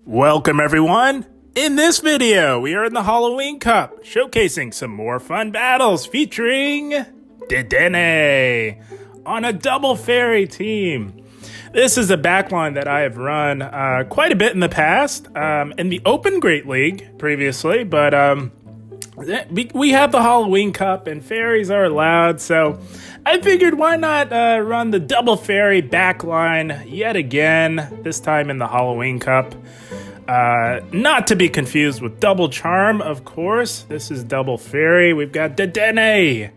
Welcome everyone! In this video, we are in the Halloween Cup, showcasing some more fun battles featuring Dedenne on a double fairy team. This is a backline that I have run quite a bit in the past, in the Open Great League previously, but we have the Halloween Cup and fairies are allowed, so I figured why not run the double fairy backline yet again, this time in the Halloween Cup. Not to be confused with Double Charm, of course. This is Double Fairy. We've got Dedenne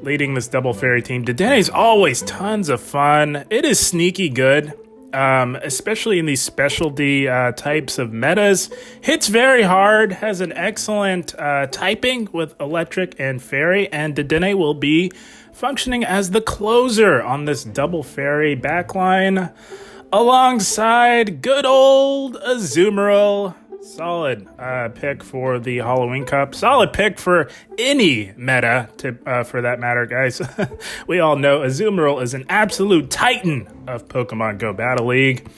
leading this Double Fairy team. Dedenne is always tons of fun. It is sneaky good, especially in these specialty types of metas. Hits very hard, has an excellent typing with Electric and Fairy, and Dedenne will be functioning as the closer on this Double Fairy backline, alongside good old Azumarill. Solid pick for the Halloween Cup. Solid pick for any meta, for that matter, guys. We all know Azumarill is an absolute titan of Pokemon Go Battle League,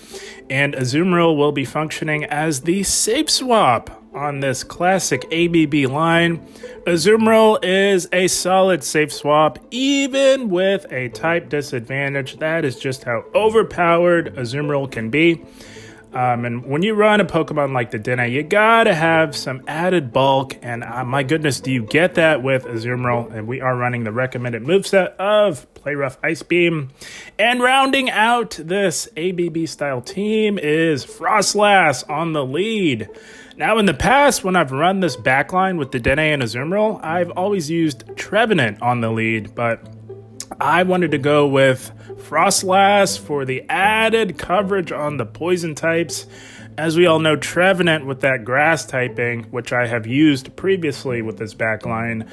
and Azumarill will be functioning as the safe swap on this classic ABB line. Azumarill is a solid safe swap, even with a type disadvantage. That is just how overpowered Azumarill can be. And when you run a Pokemon like Dedenne, you gotta have some added bulk, and my goodness, do you get that with Azumarill? And we are running the recommended moveset of Play Rough Ice Beam. And rounding out this ABB style team is Froslass on the lead. Now, in the past, when I've run this backline with Dedenne and Azumarill, I've always used Trevenant on the lead, but I wanted to go with Froslass for the added coverage on the poison types. As we all know, Trevenant with that grass typing, which I have used previously with this backline,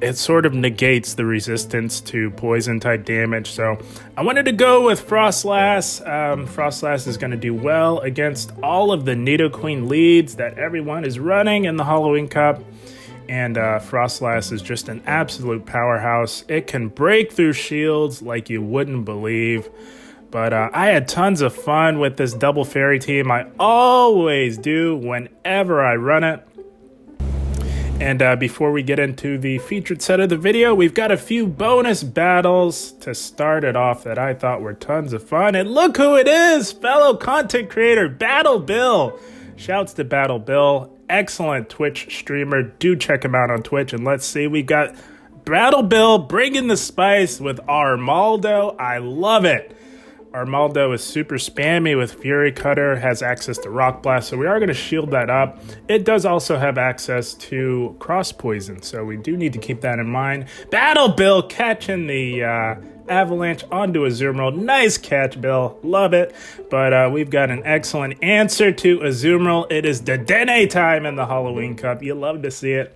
it sort of negates the resistance to poison type damage. So I wanted to go with Froslass. Froslass is going to do well against all of the Nidoqueen leads that everyone is running in the Halloween Cup. And Froslass is just an absolute powerhouse. It can break through shields like you wouldn't believe. But I had tons of fun with this double fairy team. I always do whenever I run it. And before we get into the featured set of the video, we've got a few bonus battles to start it off that I thought were tons of fun. And look who it is, fellow content creator, Battle Bill. Shouts to Battle Bill. Excellent Twitch streamer. Do check him out on Twitch. And let's see, we got Battle Bill bringing the spice with Armaldo. I love it. Armaldo is super spammy with Fury Cutter, has access to Rock Blast, so we are going to shield that up. It does also have access to Cross Poison, so we do need to keep that in mind. Battle Bill catching the Avalanche onto Azumarill. Nice catch, Bill. Love it. But we've got an excellent answer to Azumarill. It is Dedenne time in the Halloween Cup. You love to see it.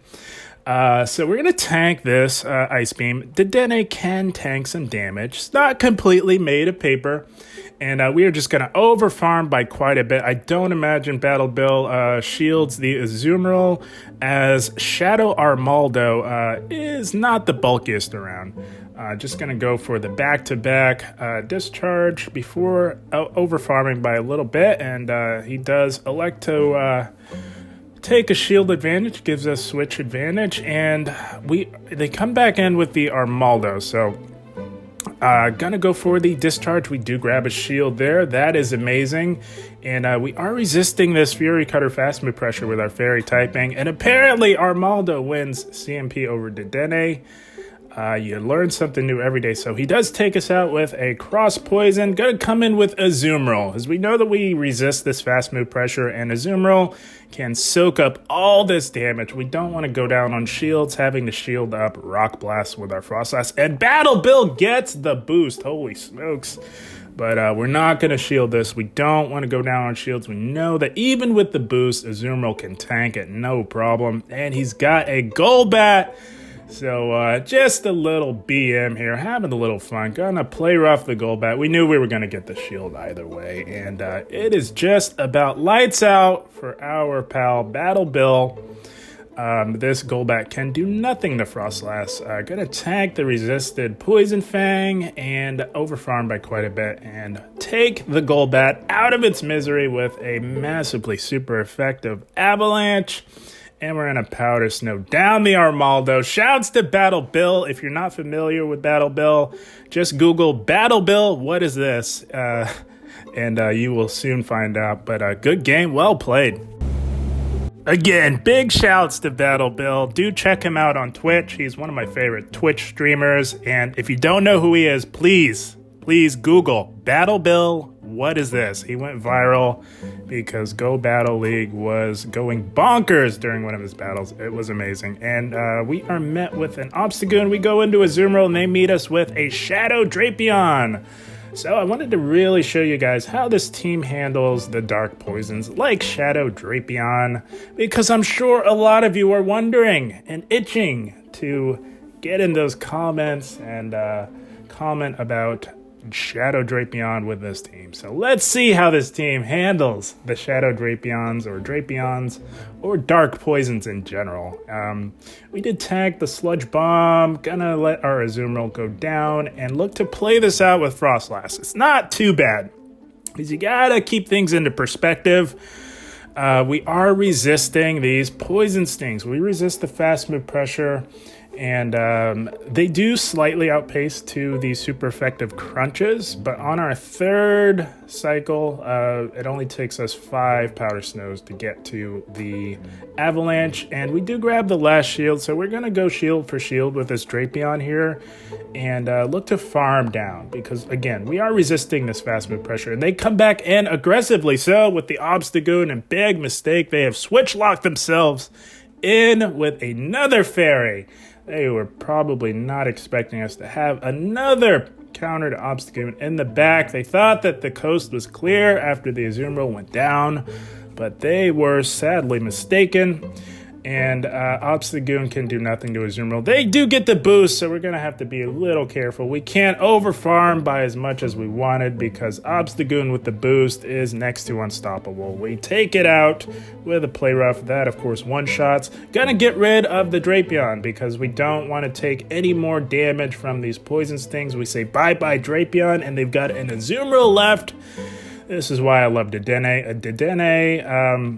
So we're going to tank this Ice Beam. Dedenne can tank some damage. It's not completely made of paper. And we are just going to overfarm by quite a bit. I don't imagine Battle Bill shields the Azumarill, as Shadow Armaldo is not the bulkiest around. Just going to go for the back-to-back discharge before overfarming by a little bit. And he does elect to take a shield advantage, gives us switch advantage, and they come back in with the Armaldo. So gonna go for the discharge. We do grab a shield there. That is amazing. And we are resisting this Fury Cutter fast move pressure with our fairy typing. And apparently Armaldo wins CMP over Dedenne. You learn something new every day. So he does take us out with a Cross Poison. Gonna come in with Azumarill, as we know that we resist this fast move pressure, and Azumarill can soak up all this damage. We don't want to go down on shields, having to shield up Rock Blast with our Froslass. And Battle Bill gets the boost. Holy smokes. But we're not going to shield this. We don't want to go down on shields. We know that even with the boost, Azumarill can tank it, no problem. And he's got a Golbat. So just a little BM here, having a little fun. Gonna play rough the Golbat. We knew we were gonna get the shield either way, and it is just about lights out for our pal Battle Bill. This Golbat can do nothing to Froslass. Gonna tank the resisted Poison Fang and overfarm by quite a bit and take the Golbat out of its misery with a massively super effective Avalanche. And we're gonna Powder Snow down the Armaldo. Shouts to Battle Bill. If you're not familiar with Battle Bill, just Google Battle Bill. What is this? And you will soon find out. But good game, well played. Again, big shouts to Battle Bill. Do check him out on Twitch. He's one of my favorite Twitch streamers. And if you don't know who he is, please Google Battle Bill. What is this? He went viral because Go Battle League was going bonkers during one of his battles. It was amazing. And we are met with an Obstagoon. We go into Azumarill and they meet us with a Shadow Drapion. So I wanted to really show you guys how this team handles the dark poisons like Shadow Drapion, because I'm sure a lot of you are wondering and itching to get in those comments and comment about Shadow Drapion with this team. So let's see how this team handles the Shadow Drapions or dark poisons in general. We did tank the Sludge Bomb, gonna let our Azumarill go down and look to play this out with Froslass. It's not too bad because you gotta keep things into perspective. We are resisting these poison stings. We resist the fast move pressure. And they do slightly outpace to the super effective crunches, but on our third cycle, it only takes us 5 Powder Snows to get to the Avalanche, and we do grab the last shield, so we're going to go shield for shield with this Drapion here, and look to farm down, because again, we are resisting this fast move pressure, and they come back in aggressively so with the Obstagoon, and big mistake, they have switch locked themselves in with another fairy. They were probably not expecting us to have another counter to Obstagoon in the back. They thought that the coast was clear after the Azumarill went down, but they were sadly mistaken. And Obstagoon can do nothing to Azumarill. They do get the boost, so we're going to have to be a little careful. We can't overfarm by as much as we wanted because Obstagoon with the boost is next to unstoppable. We take it out with a Play Rough. That, of course, one-shots. Gonna get rid of the Drapion because we don't want to take any more damage from these poison stings. We say bye-bye Drapion, and they've got an Azumarill left. This is why I love Dedenne. Dedenne,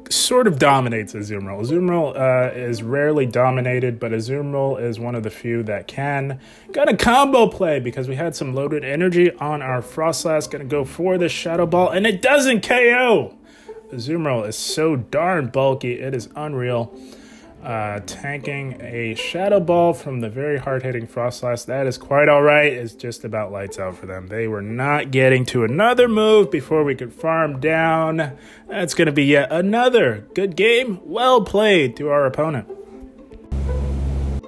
sort of dominates Azumarill. Azumarill is rarely dominated, but Azumarill is one of the few that can. Got a combo play because we had some loaded energy on our Froslass. Gonna go for the Shadow Ball, and it doesn't KO! Azumarill is so darn bulky, it is unreal. Tanking a Shadow Ball from the very hard-hitting Froslass. That is quite alright. It's just about lights out for them. They were not getting to another move before we could farm down. That's going to be yet another good game. Well played to our opponent.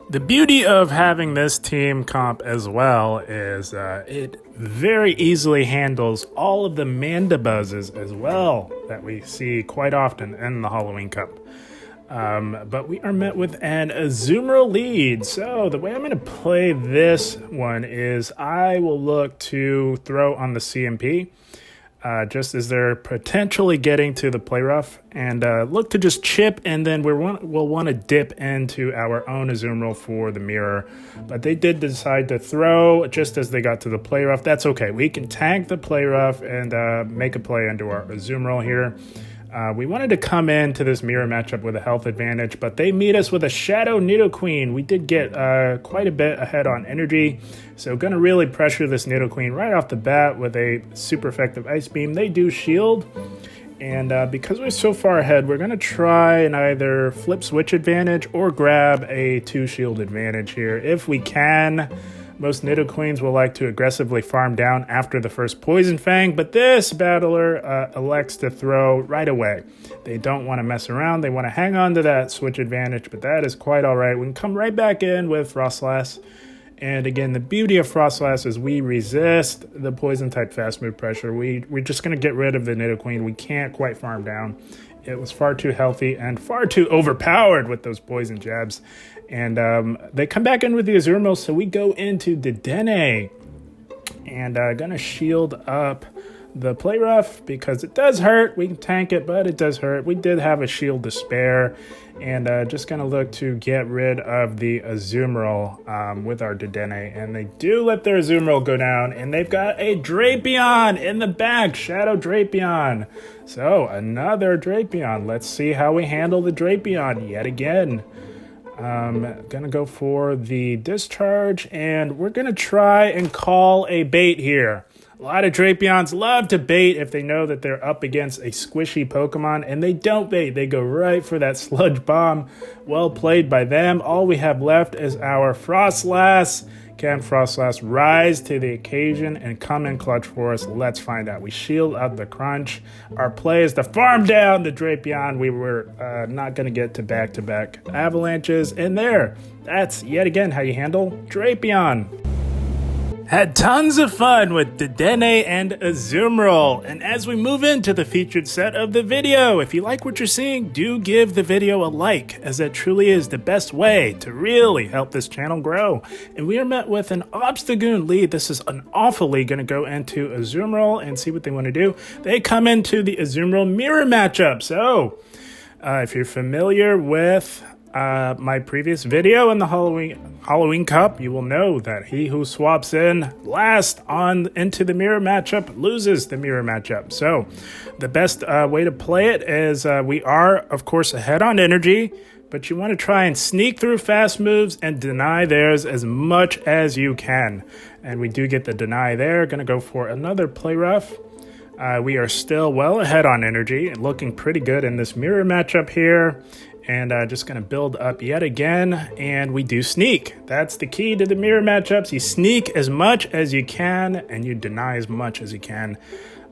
The beauty of having this team comp as well is it very easily handles all of the Mandabuzzes as well that we see quite often in the Halloween Cup. But we are met with an Azumarill lead. So the way I'm going to play this one is I will look to throw on the CMP just as they're potentially getting to the Play Rough, and look to just chip, and then we'll want to dip into our own Azumarill for the mirror. But they did decide to throw just as they got to the Play Rough. That's okay. We can tank the Play Rough and make a play into our Azumarill here. We wanted to come into this mirror matchup with a health advantage, but they meet us with a Shadow Nidoqueen. We did get quite a bit ahead on energy, so going to really pressure this Nidoqueen right off the bat with a super effective Ice Beam. They do shield, and because we're so far ahead, we're going to try and either flip switch advantage or grab a 2-shield advantage here if we can. Most Nidoqueens will like to aggressively farm down after the first Poison Fang, but this battler elects to throw right away. They don't want to mess around. They want to hang on to that switch advantage, but that is quite all right. We can come right back in with Froslass. And again, the beauty of Froslass is we resist the Poison-type fast move pressure. We're just going to get rid of the Nidoqueen. We can't quite farm down. It was far too healthy and far too overpowered with those poison jabs. And they come back in with the Azumarill, so we go into Dedenne. And gonna shield up the play rough because it does hurt. We can tank it, but it does hurt. We did have a shield to spare, and just going to look to get rid of the Azumarill with our Dedenne. And they do let their Azumarill go down, and they've got a Drapion in the back, Shadow Drapion. So another Drapion. Let's see how we handle the Drapion yet again. Gonna go for the discharge, and we're gonna try and call a bait here. A lot of Drapions love to bait if they know that they're up against a squishy Pokemon, and they don't bait. They go right for that Sludge Bomb. Well played by them. All we have left is our Froslass. Can Froslass rise to the occasion and come in clutch for us? Let's find out. We shield out the crunch. Our play is to farm down the Drapion. We were not going to get to back-to-back avalanches. And there, that's yet again how you handle Drapion. Had tons of fun with Dedenne and Azumarill. And as we move into the featured set of the video, if you like what you're seeing, do give the video a like, as that truly is the best way to really help this channel grow. And we are met with an Obstagoon lead. This is an awfully going to go into Azumarill and see what they want to do. They come into the Azumarill mirror matchup. So if you're familiar with my previous video in the Halloween Cup, you will know that he who swaps in last into the mirror matchup loses the mirror matchup. So the best way to play it is we are, of course, ahead on energy, but you want to try and sneak through fast moves and deny theirs as much as you can. And we do get the deny there. Going to go for another play rough. We are still well ahead on energy and looking pretty good in this mirror matchup here. And just going to build up yet again, and we do sneak. That's the key to the mirror matchups. You sneak as much as you can, and you deny as much as you can.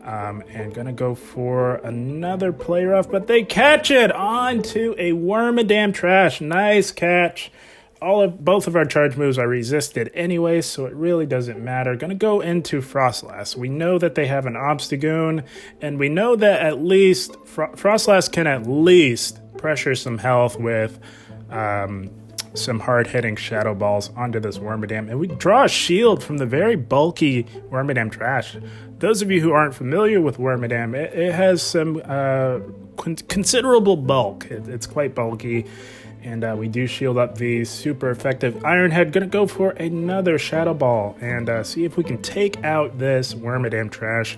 And going to go for another play rough, but they catch it onto a Wormadam Trash. Nice catch. Both of our charge moves are resisted anyway, so it really doesn't matter. Going to go into Froslass. We know that they have an Obstagoon, and we know that at least Froslass can at least pressure some health with some hard-hitting Shadow Balls onto this Wormadam. And we draw a shield from the very bulky Wormadam Trash. Those of you who aren't familiar with Wormadam, it has some considerable bulk. It's quite bulky. And we do shield up the super effective Ironhead. Gonna go for another Shadow Ball and see if we can take out this Wormadam Trash.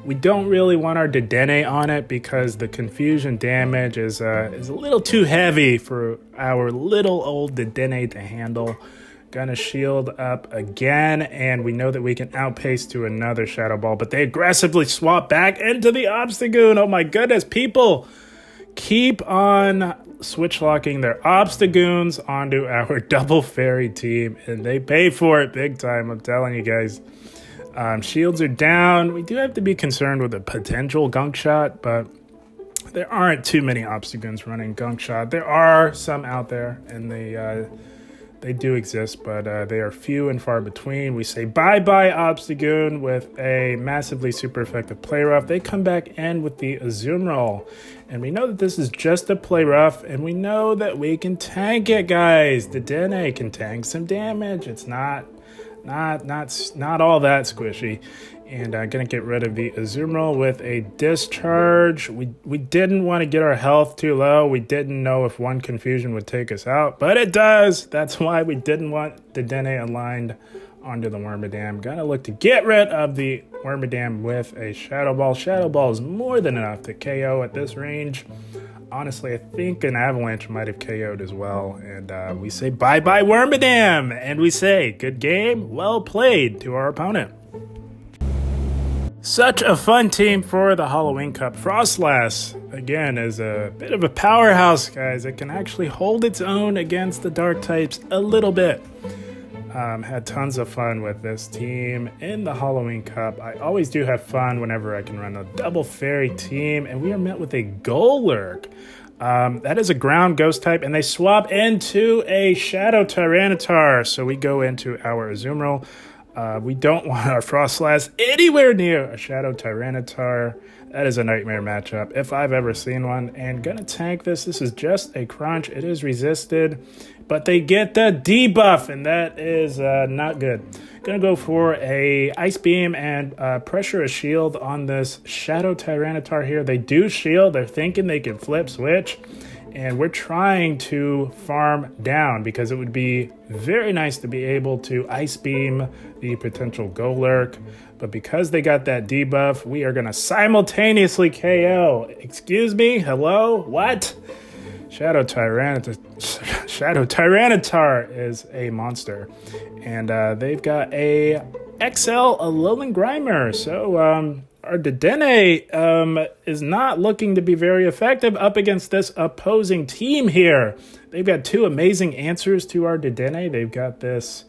We don't really want our Dedenne on it because the confusion damage is a little too heavy for our little old Dedenne to handle. Gonna shield up again, and we know that we can outpace to another Shadow Ball, but they aggressively swap back into the Obstagoon. Oh my goodness, people keep on switch locking their Obstagoons onto our double fairy team, and they pay for it big time, I'm telling you guys. Shields are down. We do have to be concerned with a potential Gunk Shot, but there aren't too many Obstagoons running Gunk Shot. There are some out there, and they do exist, but they are few and far between. We say bye-bye Obstagoon with a massively super effective play rough. They come back in with the Azumarill, and we know that this is just a play rough, and we know that we can tank it, guys. The Dedenne can tank some damage. It's not all that squishy. And gonna get rid of the Azumarill with a discharge. We didn't want to get our health too low. We didn't know if one confusion would take us out, but it does. That's why we didn't want the Dedenne aligned onto the Wormadam. Gonna look to get rid of the Wormadam with a Shadow Ball. Shadow Ball is more than enough to KO at this range. Honestly, I think an Avalanche might have KO'd as well. And we say bye-bye Wormadam, and we say good game, well played to our opponent. Such a fun team for the Halloween Cup. Froslass, again, is a bit of a powerhouse, guys. It can actually hold its own against the dark types a little bit. Had tons of fun with this team in the Halloween Cup. I always do have fun whenever I can run a double fairy team, and we are met with a Golurk. That is a ground ghost type, and they swap into a Shadow Tyranitar. So we go into our Azumarill. We don't want our Froslass anywhere near a Shadow Tyranitar. That is a nightmare matchup if I've ever seen one. And gonna tank this. This is just a crunch. It is resisted, but they get the debuff, and that is not good. Gonna go for a Ice Beam and pressure a shield on this Shadow Tyranitar here. They do shield. They're thinking they can flip switch. And we're trying to farm down because it would be very nice to be able to Ice Beam the potential Golurk. But because they got that debuff, we are going to simultaneously KO. Excuse me? Hello? What? Shadow Tyranitar is a monster. And they've got a XL Alolan Grimer. So, our Dedenne is not looking to be very effective up against this opposing team here. They've got two amazing answers to our Dedenne. They've got this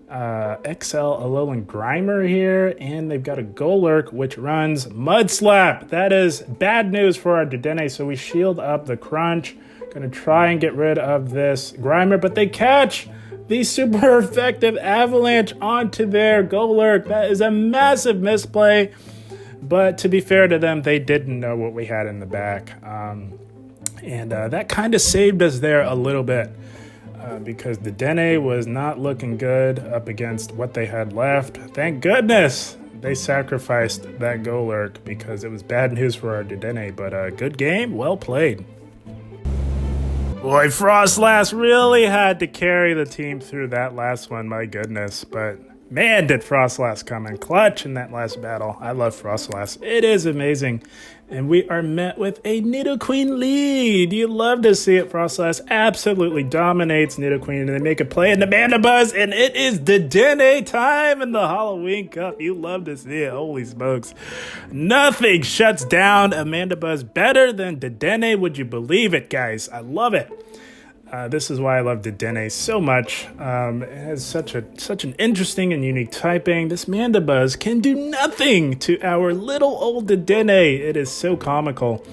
XL Alolan Grimer here, and they've got a Golurk, which runs Mud Slap. That is bad news for our Dedenne, so we shield up the crunch. Gonna try and get rid of this Grimer, but they catch the super effective Avalanche onto their Golurk. That is a massive misplay. But to be fair to them, they didn't know what we had in the back. And that kind of saved us there a little bit because the Dedenne was not looking good up against what they had left. Thank goodness they sacrificed that Golurk because it was bad news for our Dedenne. But good game, well played. Boy, Froslass really had to carry the team through that last one, my goodness. But man, did Froslass come in clutch in that last battle. I love Froslass. It is amazing. And we are met with a Nidoqueen lead. You love to see it. Froslass absolutely dominates Nidoqueen, and they make a play in the Mandibuzz, and it is Dedenne time in the Halloween Cup. You love to see it. Holy smokes. Nothing shuts down a Mandibuzz better than Dedenne. Would you believe it, guys? I love it. This is why I love Dedenne so much. It has such an interesting and unique typing. This Mandibuzz can do nothing to our little old Dedenne. It is so comical.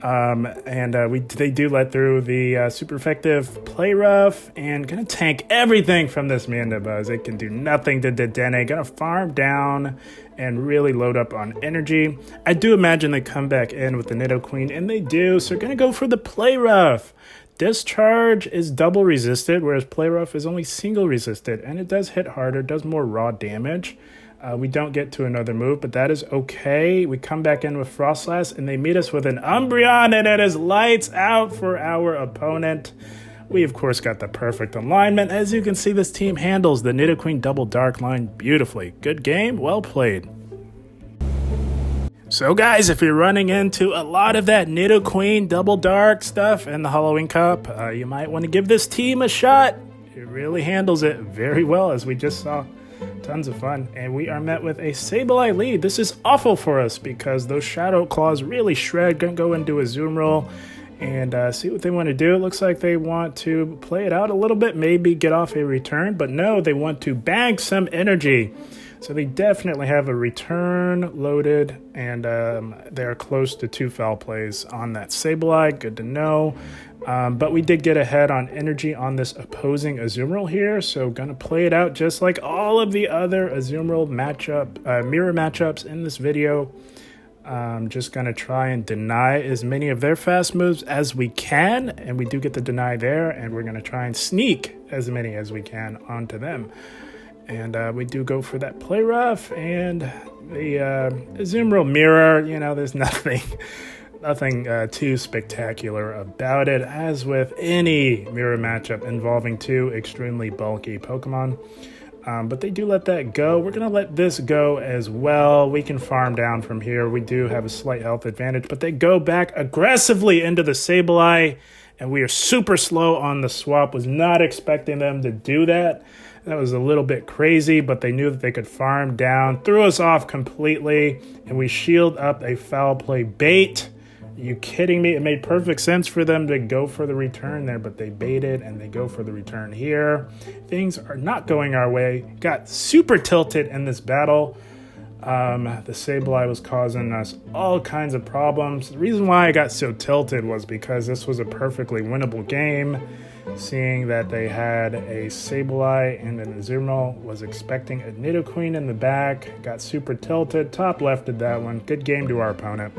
They do let through the super effective Play Rough and gonna tank everything from this Mandibuzz. It can do nothing to Dedenne. Gonna farm down and really load up on energy. I do imagine they come back in with the Nidoqueen, and they do. So we're gonna go for the Play Rough. Discharge is double resisted, whereas Play Rough is only single resisted, and it does hit harder, does more raw damage. We don't get to another move, but that is okay. We come back in with Froslass, and they meet us with an Umbreon, and it is lights out for our opponent. We, of course, got the perfect alignment. As you can see, this team handles the Nidoqueen Double Dark line beautifully. Good game, well played. So guys, if you're running into a lot of that Nidoqueen Double Dark stuff in the Halloween Cup, you might want to give this team a shot. It really handles it very well, as we just saw. Tons of fun. And we are met with a Sableye lead. This is awful for us because those Shadow Claws really shred. Gonna go into a Azumarill and see what they want to do. It looks like they want to play it out a little bit, maybe get off a return, but no, they want to bank some energy. So they definitely have a return loaded, and they're close to 2 foul plays on that Sableye. Good to know. But we did get ahead on energy on this opposing Azumarill here, so gonna play it out just like all of the other Azumarill mirror matchups in this video. Just gonna try and deny as many of their fast moves as we can, and we do get the deny there, and we're gonna try and sneak as many as we can onto them. And we do go for that Play Rough, and the Azumarill mirror, you know, there's nothing too spectacular about it, as with any mirror matchup involving 2 extremely bulky Pokemon. But they do let that go. We're going to let this go as well. We can farm down from here. We do have a slight health advantage, but they go back aggressively into the Sableye, and we are super slow on the swap. Was not expecting them to do that. That was a little bit crazy, but they knew that they could farm down, threw us off completely, and we shield up a foul play bait. Are you kidding me? It made perfect sense for them to go for the return there, but they baited and they go for the return here. Things are not going our way. Got super tilted in this battle. The Sableye was causing us all kinds of problems. The reason why I got so tilted was because this was a perfectly winnable game. seeing that they had a Sableye and an Azumarill, was expecting a Nidoqueen in the back, got super tilted, top lefted that one. Good game to our opponent.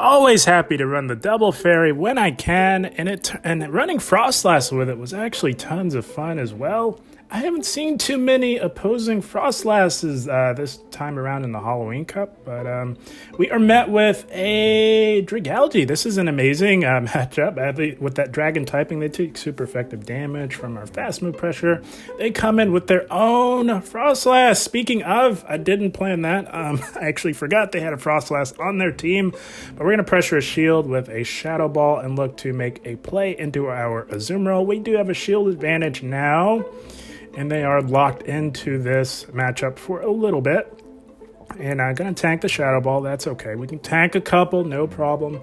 Always happy to run the double fairy when I can, and running Froslass with it was actually tons of fun as well. I haven't seen too many opposing Froslasses this time around in the Halloween Cup, but we are met with a Dragalge. This is an amazing matchup. With that dragon typing, they take super effective damage from our fast move pressure. They come in with their own Froslass. Speaking of, I didn't plan that. I actually forgot they had a Froslass on their team, but we're going to pressure a shield with a Shadow Ball and look to make a play into our Azumarill. We do have a shield advantage now, and they are locked into this matchup for a little bit. And I'm going to tank the Shadow Ball. That's okay. We can tank a couple, no problem.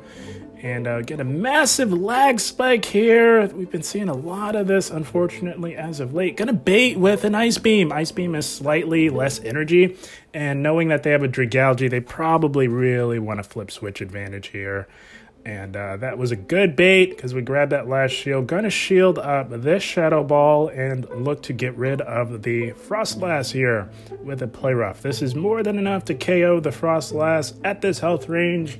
And get a massive lag spike here. We've been seeing a lot of this, unfortunately, as of late. Going to bait with an Ice Beam. Ice Beam is slightly less energy. And knowing that they have a Dragalge, they probably really want to flip switch advantage here. And that was a good bait because we grabbed that last shield. Gonna shield up this Shadow Ball and look to get rid of the Froslass here with a Play Rough. This is more than enough to KO the Froslass at this health range.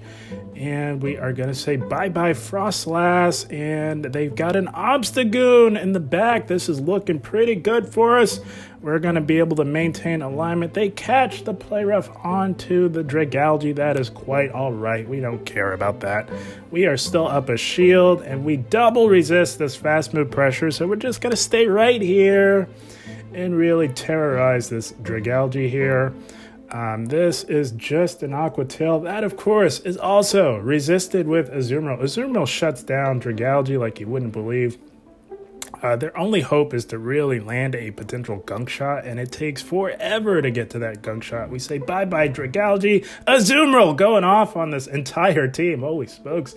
And we are gonna say bye-bye Froslass. And they've got an Obstagoon in the back. This is looking pretty good for us. We're going to be able to maintain alignment. They catch the Play Rough onto the Dragalge. That is quite all right. We don't care about that. We are still up a shield, and we double resist this fast move pressure, so we're just going to stay right here and really terrorize this Dragalge here. This is just an Aqua Tail. That, of course, is also resisted with Azumarill. Azumarill shuts down Dragalge like you wouldn't believe. Their only hope is to really land a potential gunk shot, and it takes forever to get to that gunk shot. We say bye-bye Dragalge. Azumarill going off on this entire team. Holy smokes.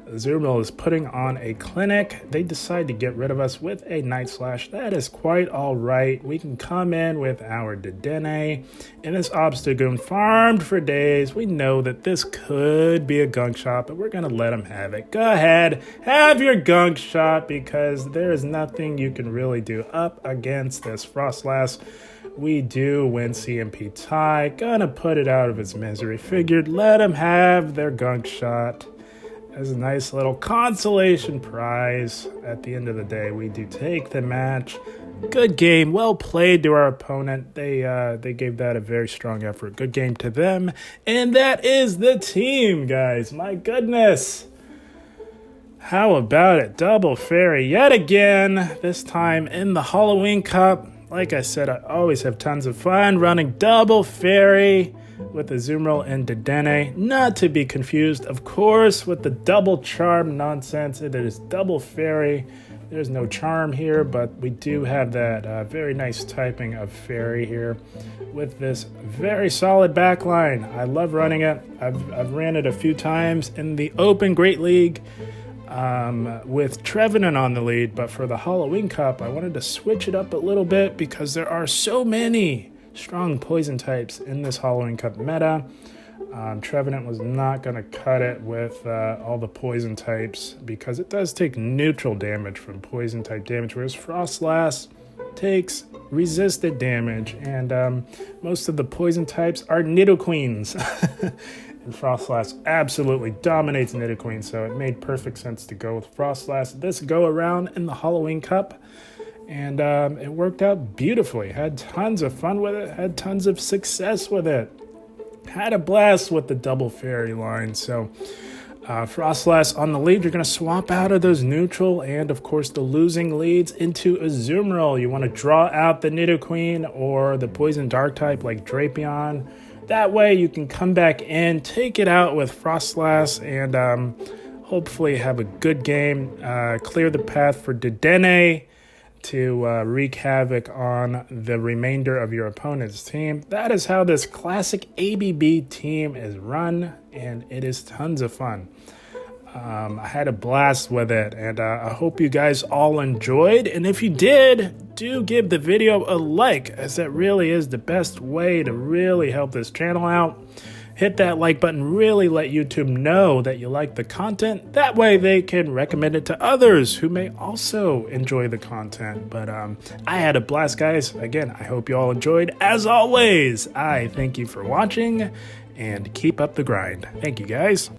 Azumarill is putting on a clinic. They decide to get rid of us with a Night Slash. That is quite all right. We can come in with our Dedenne, and this Obstagoon farmed for days. We know that this could be a gunk shot, but we're going to let him have it. Go ahead, have your gunk shot, because there is nothing you can really do up against this Froslass. We do win CMP tie. Gonna put it out of its misery. Figured let him have their gunk shot as a nice little consolation prize. At the end of the day, we do take the match. Good game, well played to our opponent. They gave that a very strong effort. Good game to them, and that is the team, guys. My goodness, how about it? Double fairy yet again. This time in the Halloween Cup. Like I said, I always have tons of fun running double fairy with Azumarill and Dedenne. Not to be confused, of course, with the double charm nonsense. It is double fairy. There's no charm here, but we do have that very nice typing of fairy here with this very solid backline. I love running it. I've ran it a few times in the Open Great League with Trevenant on the lead, but for the Halloween Cup, I wanted to switch it up a little bit because there are so many strong poison types in this Halloween Cup meta. Trevenant was not going to cut it with all the poison types because it does take neutral damage from poison type damage, whereas Froslass takes resisted damage, and most of the poison types are Nidoqueens. And Froslass absolutely dominates Nidoqueen, so it made perfect sense to go with Froslass this go around in the Halloween Cup. And it worked out beautifully. Had tons of fun with it. Had tons of success with it. Had a blast with the double fairy line. So Froslass on the lead. You're going to swap out of those neutral and, of course, the losing leads into Azumarill. You want to draw out the Nidoqueen or the poison dark type like Drapion. That way you can come back in, take it out with Froslass, and hopefully have a good game. Clear the path for Dedenne to wreak havoc on the remainder of your opponent's team. That is how this classic ABB team is run, and it is tons of fun. I had a blast with it, and I hope you guys all enjoyed. And if you did, do give the video a like, as that really is the best way to really help this channel out. Hit that like button, really let YouTube know that you like the content. That way they can recommend it to others who may also enjoy the content. But I had a blast, guys. Again, I hope you all enjoyed. As always, I thank you for watching and keep up the grind. Thank you, guys.